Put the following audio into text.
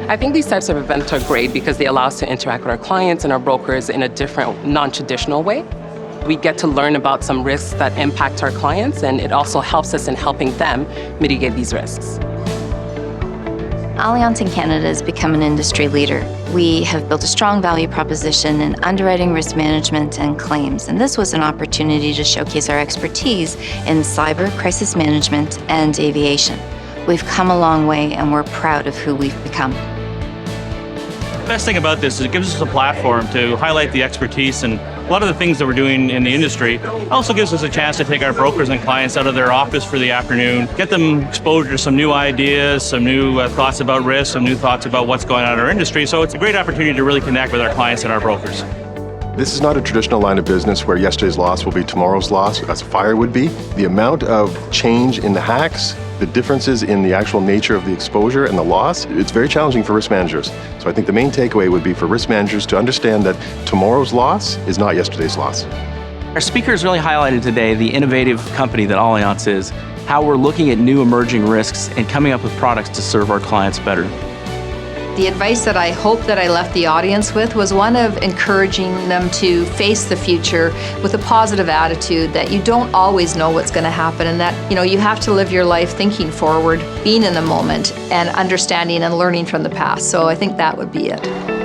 I think these types of events are great because they allow us to interact with our clients and our brokers in a different, non-traditional way. We get to learn about some risks that impact our clients, and it also helps us in helping them mitigate these risks. Allianz in Canada has become an industry leader. We have built a strong value proposition in underwriting, risk management, and claims. And this was an opportunity to showcase our expertise in cyber, crisis management, and aviation. We've come a long way, and we're proud of who we've become. The best thing about this is it gives us a platform to highlight the expertise and a lot of the things that we're doing in the industry. It also gives us a chance to take our brokers and clients out of their office for the afternoon, get them exposure to some new ideas, some new thoughts about risk, some new thoughts about what's going on in our industry. So it's a great opportunity to really connect with our clients and our brokers. This is not a traditional line of business where yesterday's loss will be tomorrow's loss, as a fire would be. The amount of change in the hacks, the differences in the actual nature of the exposure and the loss, it's very challenging for risk managers. So I think the main takeaway would be for risk managers to understand that tomorrow's loss is not yesterday's loss. Our speakers really highlighted today the innovative company that Allianz is, how we're looking at new emerging risks and coming up with products to serve our clients better. The advice that I hope that I left the audience with was one of encouraging them to face the future with a positive attitude, that you don't always know what's going to happen, and that you have to live your life thinking forward, being in the moment, and understanding and learning from the past. So I think that would be it.